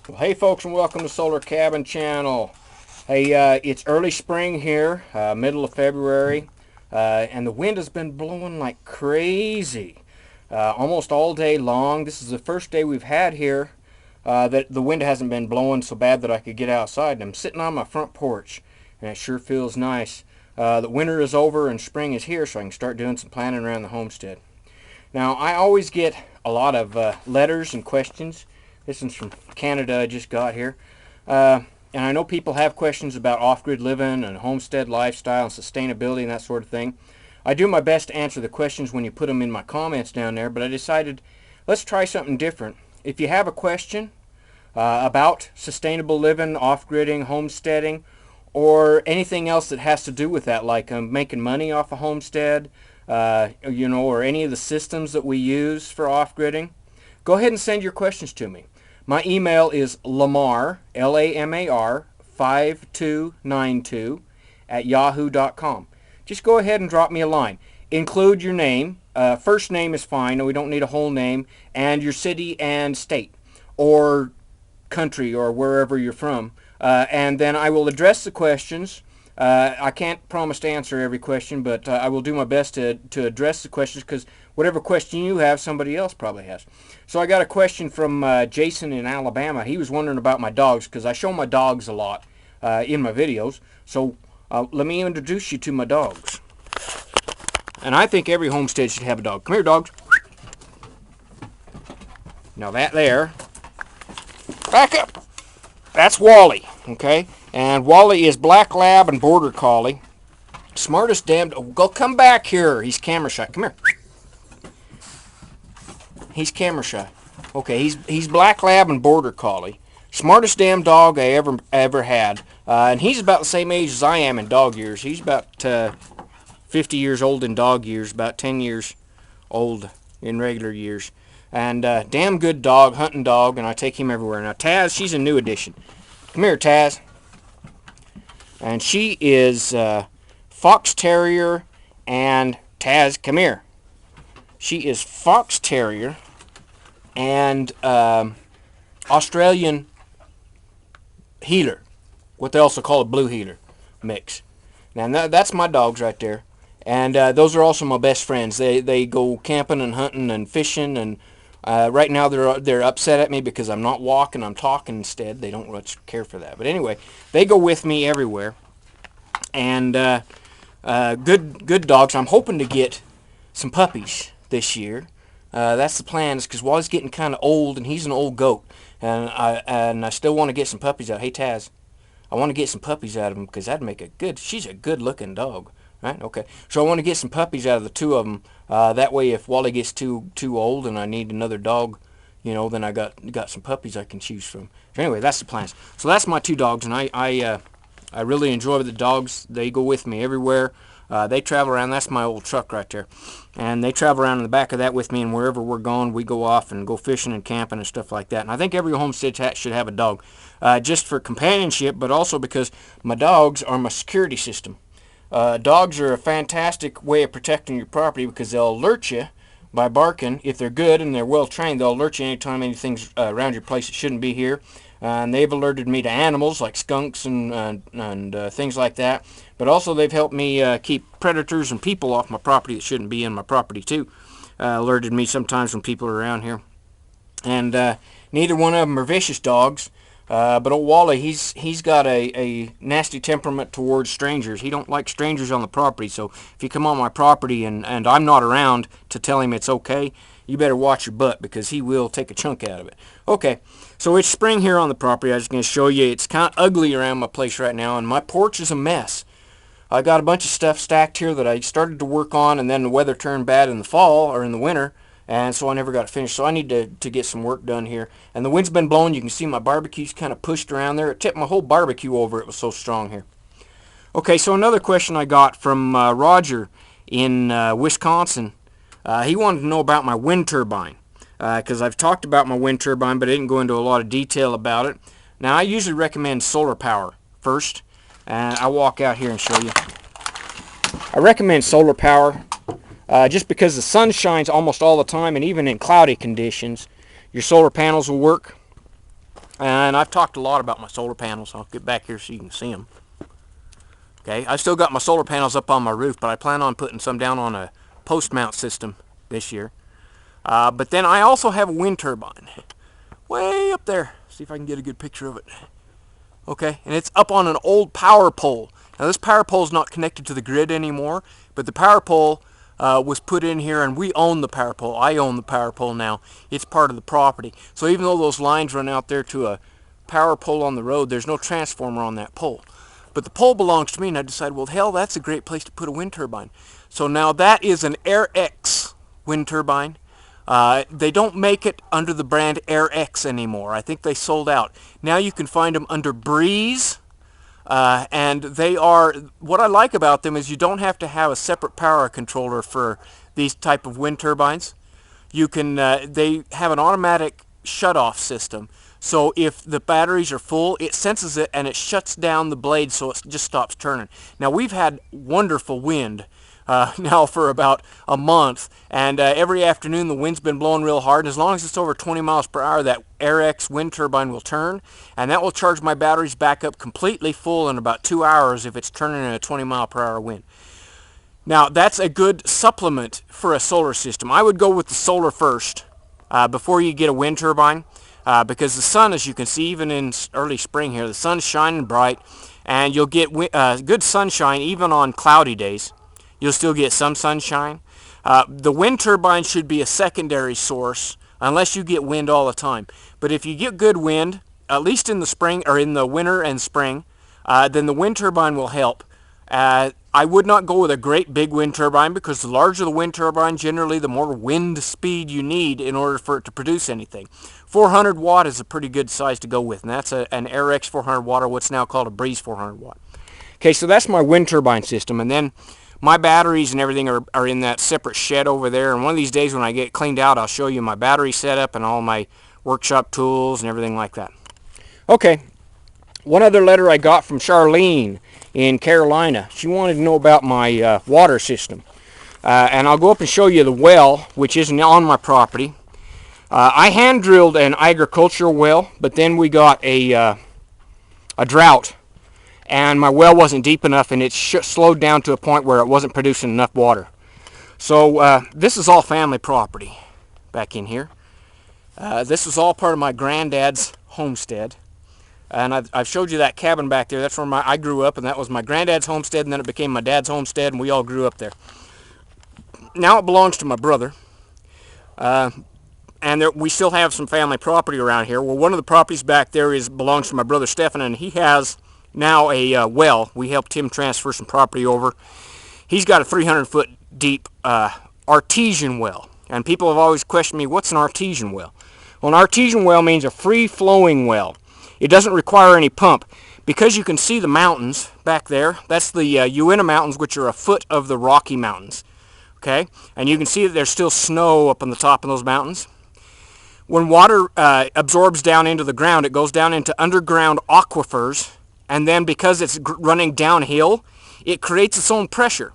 Well, hey folks, and welcome to Solarcabin channel. Hey, it's early spring here, middle of February, and the wind has been blowing like crazy, almost all day long. This is the first day we've had here that the wind hasn't been blowing so bad that I could get outside. And I'm sitting on my front porch, and it sure feels nice. The winter is over and spring is here, so I can start doing some planning around the homestead. Now, I always get a lot of letters and questions. This one's from Canada, I just got here. And I know people have questions about off-grid living and homestead lifestyle and sustainability and that sort of thing. I do my best to answer the questions when you put them in my comments down there, but I decided let's try something different. If you have a question about sustainable living, off-gridding, homesteading, or anything else that has to do with that, like making money off a homestead, or any of the systems that we use for off-gridding, go ahead and send your questions to me. My email is LaMar, L-A-M-A-R, 5292 at yahoo.com. Just go ahead and drop me a line. Include your name. First name is fine. We don't need a whole name. And your city and state or country or wherever you're from. And then I will address the questions. I can't promise to answer every question, but I will do my best to address the questions, because whatever question you have, somebody else probably has. So I got a question from Jason in Alabama. He was wondering about my dogs, because I show my dogs a lot in my videos. So let me introduce you to my dogs. And I think every homestead should have a dog. Come here, dogs. Now that there. Back up. That's Wally, okay? And Wally is black lab and border collie. Smartest damn... Oh, go come back here. He's camera shy. Come here. He's camera shy. Okay, he's black lab and border collie. Smartest damn dog I ever had. And he's about the same age as I am in dog years. He's about 50 years old in dog years, about 10 years old in regular years. And damn good dog, hunting dog, and I take him everywhere. Now Taz, she's a new addition. Come here, Taz. And she is Fox Terrier and Taz, come here. She is Fox Terrier and Australian Heeler, what they also call a Blue Heeler mix. Now that's my dogs right there. And those are also my best friends. They go camping and hunting and fishing, and right now they're upset at me because I'm not walking, I'm talking instead. They don't much care for that. But anyway, they go with me everywhere. And good dogs. I'm hoping to get some puppies this year. That's the plan, is because Wally's getting kind of old, and he's an old goat. And I still want to get some puppies out. Hey, Taz, I want to get some puppies out of him, because that'd make a good... She's a good-looking dog. Right? Okay. So I want to get some puppies out of the two of them. That way, if Wally gets too old and I need another dog, then I got some puppies I can choose from. So anyway, that's the plans. So that's my two dogs, and I really enjoy the dogs. They go with me everywhere. They travel around. That's my old truck right there. And they travel around in the back of that with me, and wherever we're going, we go off and go fishing and camping and stuff like that. And I think every homestead should have a dog, just for companionship, but also because my dogs are my security system. Dogs are a fantastic way of protecting your property, because they'll alert you by barking. If they're good and they're well trained, they'll alert you anytime anything's around your place that shouldn't be here. And they've alerted me to animals like skunks and things like that. But also they've helped me keep predators and people off my property that shouldn't be in my property too. Alerted me sometimes when people are around here. And neither one of them are vicious dogs. But old Wally, he's got a nasty temperament towards strangers. He don't like strangers on the property. So if you come on my property and I'm not around to tell him it's okay, you better watch your butt, because he will take a chunk out of it. Okay, so it's spring here on the property. I was going to show you. It's kind of ugly around my place right now, and my porch is a mess. I got a bunch of stuff stacked here that I started to work on, and then the weather turned bad in the fall or in the winter, and so I never got it finished. So I need to get some work done here. And the wind's been blowing. You can see my barbecue's kind of pushed around there. It tipped my whole barbecue over. It was so strong here. Okay, so another question I got from Roger in Wisconsin. He wanted to know about my wind turbine, because I've talked about my wind turbine, but I didn't go into a lot of detail about it. Now, I usually recommend solar power first, and I'll walk out here and show you. I recommend solar power just because the sun shines almost all the time, and even in cloudy conditions, your solar panels will work. And I've talked a lot about my solar panels. I'll get back here so you can see them. Okay, I still got my solar panels up on my roof, but I plan on putting some down on a post mount system this year. But then I also have a wind turbine way up there. See if I can get a good picture of it. Okay, and it's up on an old power pole. Now this power pole is not connected to the grid anymore, but the power pole was put in here, and we own the power pole. I own the power pole now. It's part of the property. So even though those lines run out there to a power pole on the road, there's no transformer on that pole. But the pole belongs to me, and I decided, well, hell, that's a great place to put a wind turbine. So now that is an AirX wind turbine. They don't make it under the brand AirX anymore. I think they sold out. Now you can find them under Breeze. And they are, what I like about them is you don't have to have a separate power controller for these type of wind turbines. You can, they have an automatic shut-off system. So if the batteries are full, it senses it and it shuts down the blade so it just stops turning. Now we've had wonderful wind now for about a month, and every afternoon the wind's been blowing real hard, and as long as it's over 20 miles per hour, that AirX wind turbine will turn, and that will charge my batteries back up completely full in about 2 hours if it's turning in a 20 mile per hour wind. Now that's a good supplement for a solar system. I would go with the solar first before you get a wind turbine, because the sun, as you can see, even in early spring here, the sun's shining bright, and you'll get good sunshine even on cloudy days. You'll still get some sunshine. The wind turbine should be a secondary source unless you get wind all the time. But if you get good wind, at least in the spring or in the winter and spring, then the wind turbine will help. I would not go with a great big wind turbine, because the larger the wind turbine, generally the more wind speed you need in order for it to produce anything. 400 watt is a pretty good size to go with, and that's an AirX 400 watt, or what's now called a Breeze 400 watt. Okay, so that's my wind turbine system, and then my batteries and everything are in that separate shed over there, and one of these days when I get cleaned out, I'll show you my battery setup and all my workshop tools and everything like that. Okay, one other letter I got from Charlene in Carolina. She wanted to know about my water system. And I'll go up and show you the well, which isn't on my property. I hand drilled an agricultural well, but then we got a drought, and my well wasn't deep enough, and it slowed down to a point where it wasn't producing enough water. So this is all family property back in here. This is all part of my granddad's homestead. And I've showed you that cabin back there. That's where I grew up, and that was my granddad's homestead, and then it became my dad's homestead, and we all grew up there. Now it belongs to my brother. And we still have some family property around here. Well, one of the properties back there belongs to my brother Stefan, and he has now a well. We helped him transfer some property over. He's got a 300-foot deep artesian well, and people have always questioned me, what's an artesian well? Well, an artesian well means a free-flowing well. It doesn't require any pump. Because you can see the mountains back there, that's the Uinta Mountains, which are a foot of the Rocky Mountains. Okay, and you can see that there's still snow up on the top of those mountains. When water absorbs down into the ground, it goes down into underground aquifers, and then because it's running downhill, it creates its own pressure.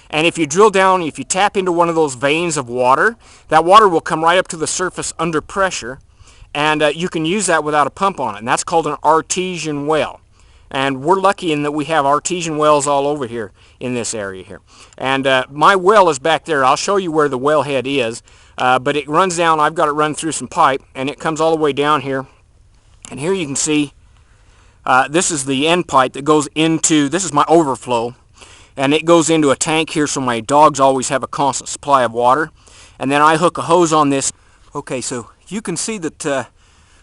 And if you drill down, if you tap into one of those veins of water, that water will come right up to the surface under pressure, and you can use that without a pump on it, and that's called an artesian well. And we're lucky in that we have artesian wells all over here in this area here. And my well is back there. I'll show you where the wellhead is, but it runs down. I've got it run through some pipe, and it comes all the way down here. And here you can see this is the end pipe that goes into, this is my overflow, and it goes into a tank here, so my dogs always have a constant supply of water. And then I hook a hose on this. Okay, so you can see that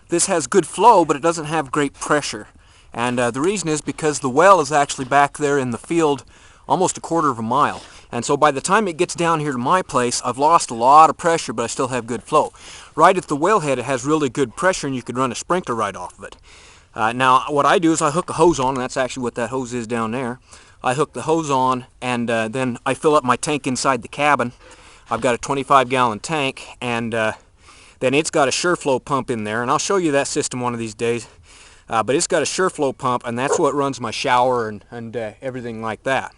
this has good flow, but it doesn't have great pressure. And the reason is because the well is actually back there in the field almost a quarter of a mile. And so by the time it gets down here to my place, I've lost a lot of pressure, but I still have good flow. Right at the wellhead, it has really good pressure, and you could run a sprinkler right off of it. Now, what I do is I hook a hose on, and that's actually what that hose is down there. I hook the hose on, and then I fill up my tank inside the cabin. I've got a 25-gallon tank, and then it's got a SureFlow pump in there, and I'll show you that system one of these days. But it's got a SureFlow pump, and that's what runs my shower and everything like that.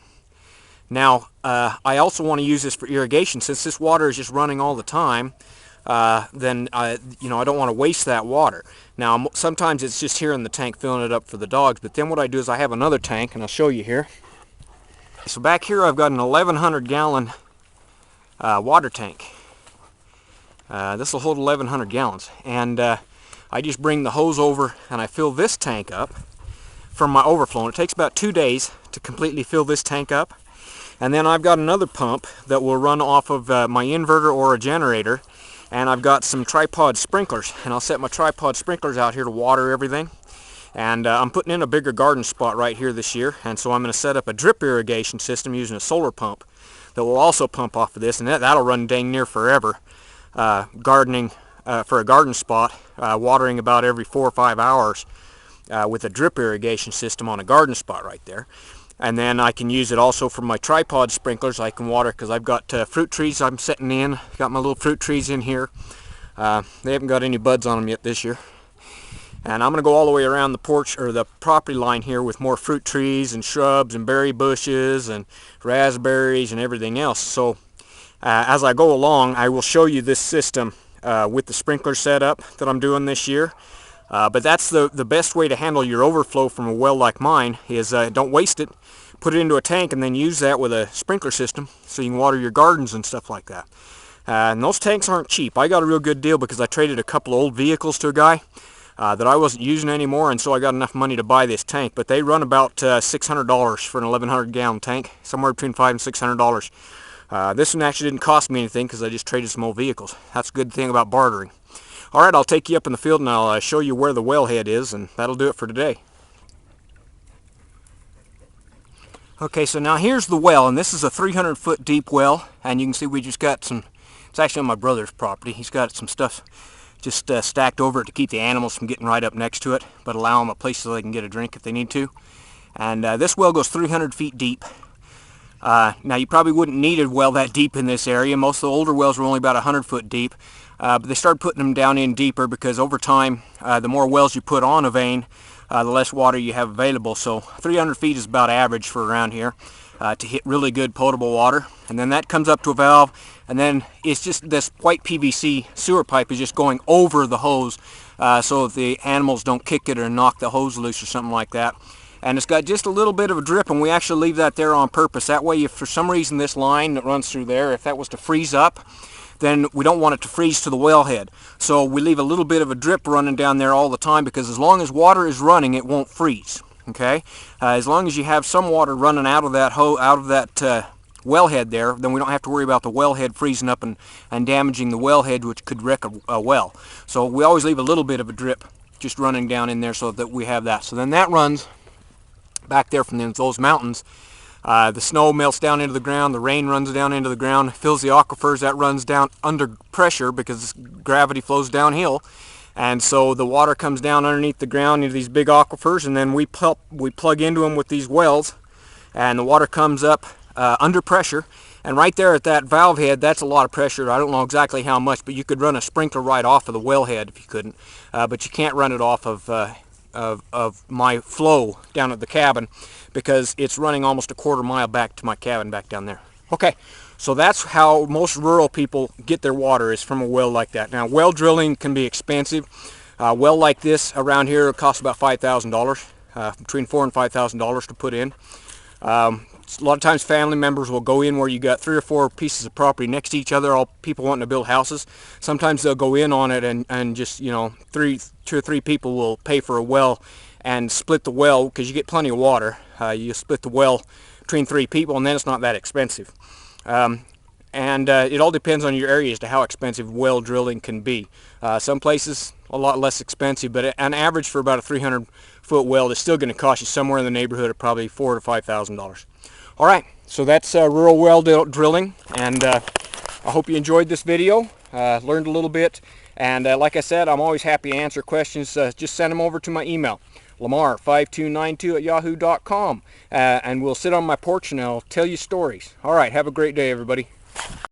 Now, I also want to use this for irrigation. Since this water is just running all the time, then you know, I don't want to waste that water. Now sometimes it's just here in the tank filling it up for the dogs, but then what I do is I have another tank, and I'll show you here. So back here I've got an 1,100 gallon water tank. This will hold 1,100 gallons, and I just bring the hose over and I fill this tank up from my overflow. And it takes about 2 days to completely fill this tank up. And then I've got another pump that will run off of my inverter or a generator, and I've got some tripod sprinklers, and I'll set my tripod sprinklers out here to water everything. And I'm putting in a bigger garden spot right here this year, and so I'm going to set up a drip irrigation system using a solar pump that will also pump off of this, and that'll run dang near forever. Gardening for a garden spot, watering about every 4 or 5 hours with a drip irrigation system on a garden spot right there. And then I can use it also for my tripod sprinklers. I can water because I've got fruit trees I'm setting in. Got my little fruit trees in here. They haven't got any buds on them yet this year. And I'm going to go all the way around the porch or the property line here with more fruit trees and shrubs and berry bushes and raspberries and everything else. So as I go along, I will show you this system with the sprinkler setup that I'm doing this year. But that's the best way to handle your overflow from a well like mine is don't waste it. Put it into a tank and then use that with a sprinkler system so you can water your gardens and stuff like that. And those tanks aren't cheap. I got a real good deal because I traded a couple of old vehicles to a guy that I wasn't using anymore, and so I got enough money to buy this tank. But they run about $600 for an 1,100 gallon tank, somewhere between $500 and $600. This one actually didn't cost me anything because I just traded some old vehicles. That's a good thing about bartering. Alright, I'll take you up in the field and I'll show you where the wellhead is, and that'll do it for today. Okay, so now here's the well, and this is a 300-foot deep well, and you can see we just got some, it's actually on my brother's property. He's got some stuff just stacked over it to keep the animals from getting right up next to it, but allow them a place so they can get a drink if they need to. And this well goes 300 feet deep. Now you probably wouldn't need a well that deep in this area. Most of the older wells were only about 100 foot deep, but they started putting them down in deeper because over time the more wells you put on a vein, the less water you have available. So 300 feet is about average for around here to hit really good potable water. And then that comes up to a valve, and then it's just this white PVC sewer pipe is just going over the hose so that the animals don't kick it or knock the hose loose or something like that. And it's got just a little bit of a drip, and we actually leave that there on purpose. That way, if for some reason this line that runs through there, if that was to freeze up, then we don't want it to freeze to the wellhead. So we leave a little bit of a drip running down there all the time, because as long as water is running, it won't freeze. Okay, as long as you have some water running out of that wellhead there, then we don't have to worry about the wellhead freezing up and damaging the wellhead, which could wreck a well. So we always leave a little bit of a drip just running down in there so that we have that. So then that runs back there from those mountains. The snow melts down into the ground, the rain runs down into the ground, fills the aquifers, that runs down under pressure because gravity flows downhill. And so the water comes down underneath the ground into these big aquifers, and then we plug into them with these wells, and the water comes up under pressure. And right there at that valve head, that's a lot of pressure. I don't know exactly how much, but you could run a sprinkler right off of the wellhead if you couldn't. But you can't run it off of my flow down at the cabin because it's running almost a quarter mile back to my cabin back down there. Okay, so that's how most rural people get their water, is from a well like that. Now, well drilling can be expensive. A well like this around here costs about $5,000, between $4,000 and $5,000 to put in. A lot of times family members will go in where you got 3 or 4 pieces of property next to each other, all people wanting to build houses. Sometimes they'll go in on it and just, you know, 2 or 3 people will pay for a well and split the well, because you get plenty of water. You split the well between 3 people, and then it's not that expensive. It all depends on your area as to how expensive well drilling can be. Some places a lot less expensive, but an average for about a 300-foot well is still going to cost you somewhere in the neighborhood of probably $4,000 to $5,000. All right, so that's rural well drilling, and I hope you enjoyed this video, learned a little bit, and like I said, I'm always happy to answer questions. Just send them over to my email, LaMar5292@yahoo.com, and we'll sit on my porch and I'll tell you stories. All right, have a great day, everybody.